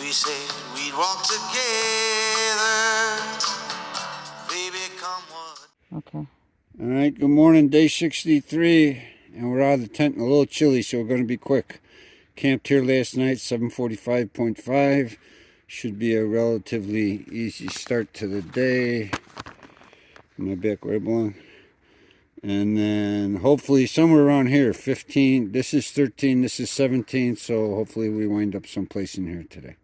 We said we'd walk together, baby, come what. Okay. All right, good morning, day 63, and we're out of the tent and a little chilly, so we're going to be quick. Camped here last night, 7:45.5. Should be a relatively easy start to the day. My back where I belong. And then hopefully somewhere around here, 15. This is 13, this is 17, so hopefully we wind up someplace in here today.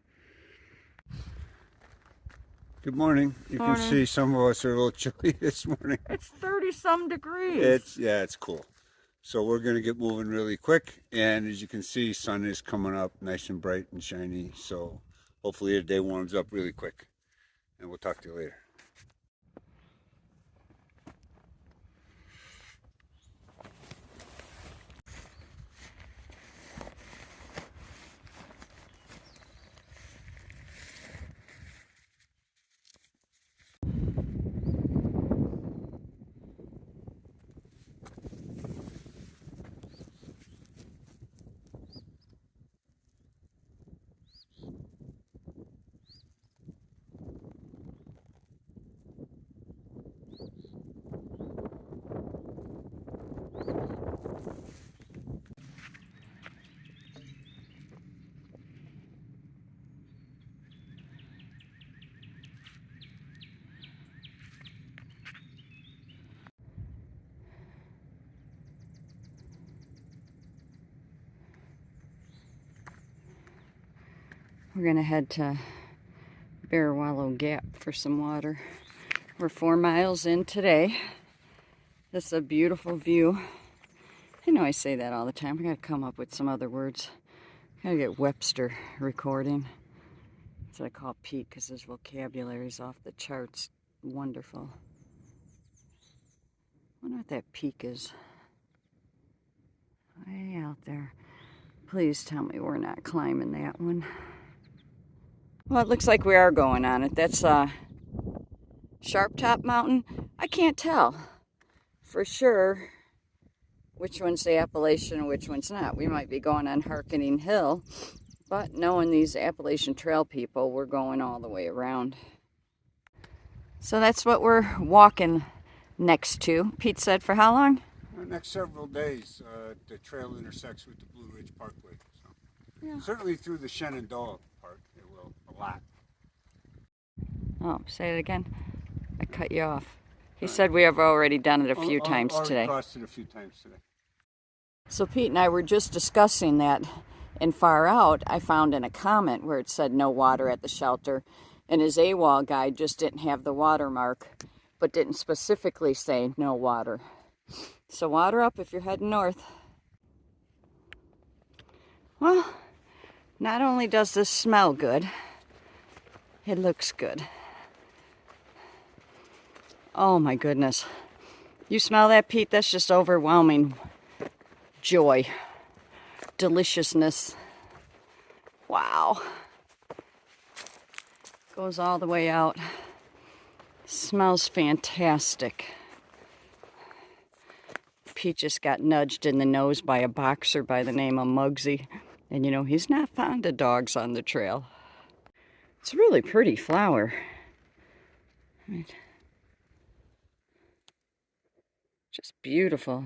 Good morning. You can see some of us are a little chilly this morning. It's 30-some degrees. It's cool. So we're going to get moving really quick. And as you can see, sun is coming up nice and bright and shiny. So hopefully the day warms up really quick. And we'll talk to you later. We're gonna head to Bearwall Gap for some water. We're 4 miles in today. This is a beautiful view. I know I say that all the time. I gotta come up with some other words. I gotta get Webster recording. That's what I call Pete because his vocabulary's off the charts. Wonderful. I wonder what that peak is. Way out there. Please tell me we're not climbing that one. Well, it looks like we are going on it. That's Sharp Top Mountain. I can't tell for sure which one's the Appalachian and which one's not. We might be going on Harkening Hill, but knowing these Appalachian Trail people, we're going all the way around. So that's what we're walking next to. Pete said for how long? The next several days, the trail intersects with the Blue Ridge Parkway. So Yeah. certainly through the Shenandoah Park, it will a lot. Oh, say it again. I cut you off. He said we have already done it a few times today. Crossed it a few times today. So Pete and I were just discussing that in Far Out. I found in a comment where it said no water at the shelter, and his AWOL guide just didn't have the watermark, but didn't specifically say no water. So water up if you're heading north. Well, not only does this smell good, it looks good. Oh my goodness. You smell that, Pete? That's just overwhelming joy. Deliciousness. Wow. Goes all the way out. Smells fantastic. Pete just got nudged in the nose by a boxer by the name of Muggsy. And you know, he's not fond of dogs on the trail. It's a really pretty flower. Right. Just beautiful.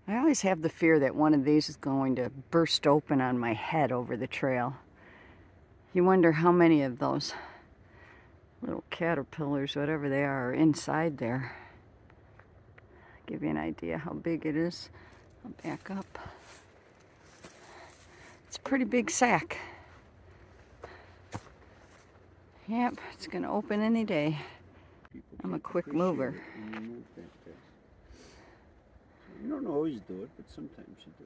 I always have the fear that one of these is going to burst open on my head over the trail. You wonder how many of those little caterpillars, whatever they are inside there. Give you an idea how big it is. I'll back up. It's a pretty big sack. Yep, it's gonna open any day. I'm a quick mover. You don't always do it, but sometimes you do.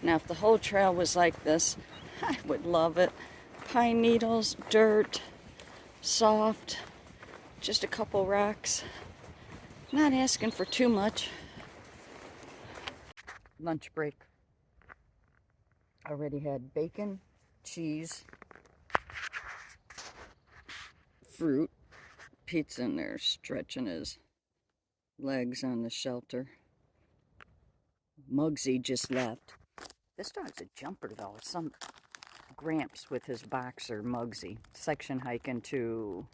Now, if the whole trail was like this, I would love it. Pine needles, dirt, soft, just a couple rocks. Not asking for too much. Lunch break. Already had bacon, cheese, fruit. Pete's in there stretching his legs on the shelter. Muggsy just left. This dog's a jumper though. It's some Gramps with his boxer, Muggsy. Section hiking to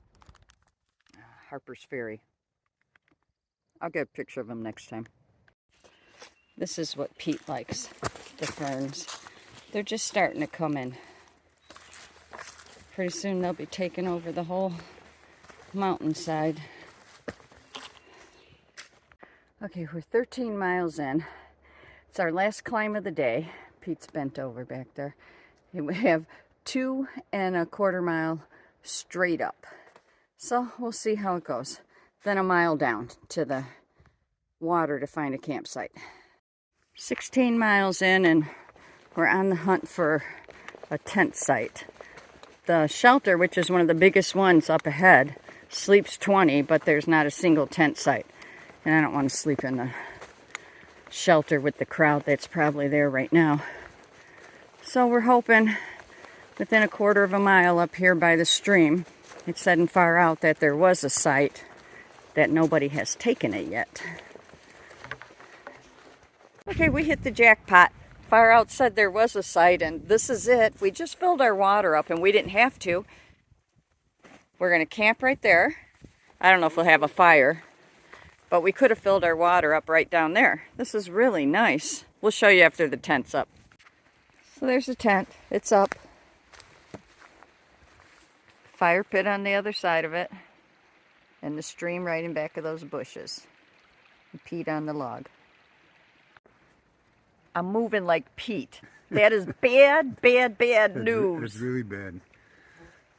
Harper's Ferry. I'll get a picture of him next time. This is what Pete likes, the ferns. They're just starting to come in. Pretty soon they'll be taking over the whole mountainside. Okay, we're 13 miles in. It's our last climb of the day. Pete's bent over back there. And we have 2.25 mile straight up. So we'll see how it goes. Then a mile down to the water to find a campsite. 16 miles in and we're on the hunt for a tent site. The shelter, which is one of the biggest ones up ahead, sleeps 20, but there's not a single tent site. And I don't want to sleep in the shelter with the crowd that's probably there right now. So we're hoping within 1/4 mile up here by the stream, it's said and far out that there was a site, that nobody has taken it yet. Okay, we hit the jackpot. Far out said there was a site, and this is it. We just filled our water up, and we didn't have to. We're going to camp right there. I don't know if we'll have a fire, but we could have filled our water up right down there. This is really nice. We'll show you after the tent's up. So there's the tent. It's up. Fire pit on the other side of it. And the stream right in back of those bushes. And Pete on the log. I'm moving like Pete. That is bad, bad, bad news. It's really bad.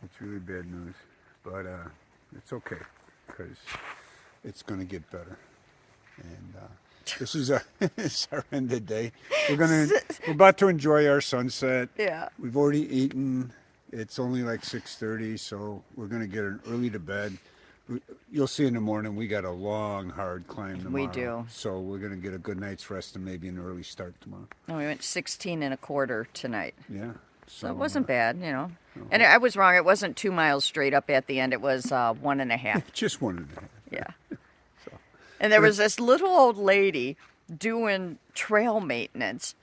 It's really bad news. But it's okay, because it's going to get better. And this is it's our end of the day. We're about to enjoy our sunset. Yeah. We've already eaten. It's only like 6:30, so we're going to get early to bed. You'll see in the morning we got a long, hard climb tomorrow. We do. So we're going to get a good night's rest and maybe an early start tomorrow. Oh, we went 16.25 tonight. Yeah. So it wasn't bad, you know. And I was wrong. It wasn't 2 miles straight up at the end. It was 1.5. Just 1.5. Yeah. So. And there was this little old lady doing trail maintenance.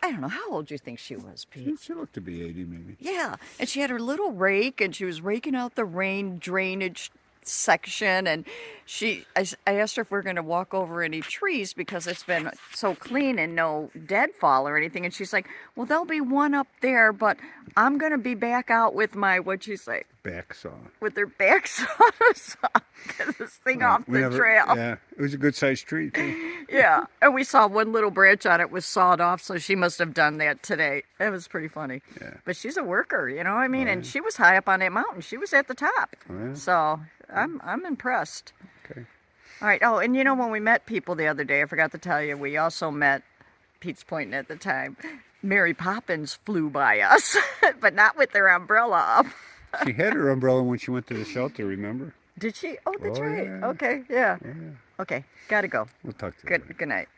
I don't know, how old do you think she was, Pete? She looked to be 80 maybe. Yeah. And she had her little rake, and she was raking out the rain drainage section, and I asked her if we're going to walk over any trees because it's been so clean and no deadfall or anything, and she's like, well, there'll be one up there, but I'm going to be back out with my, what'd she say? Back saw. With her back saw to get this thing off the trail. Yeah, it was a good sized tree too. Yeah, and we saw one little branch on it was sawed off, so she must have done that today. It was pretty funny. Yeah. But she's a worker, you know what I mean? And she was high up on that mountain. She was at the top. Yeah. So I'm impressed. Okay. All right. Oh, and you know, when we met people the other day, I forgot to tell you, we also met, Pete's pointing at the time, Mary Poppins flew by us, but not with their umbrella up. She had her umbrella when she went to the shelter, remember? Did she? Oh, that's right. Yeah. Okay, yeah. Yeah. Okay, gotta go. We'll talk to you later. Good night.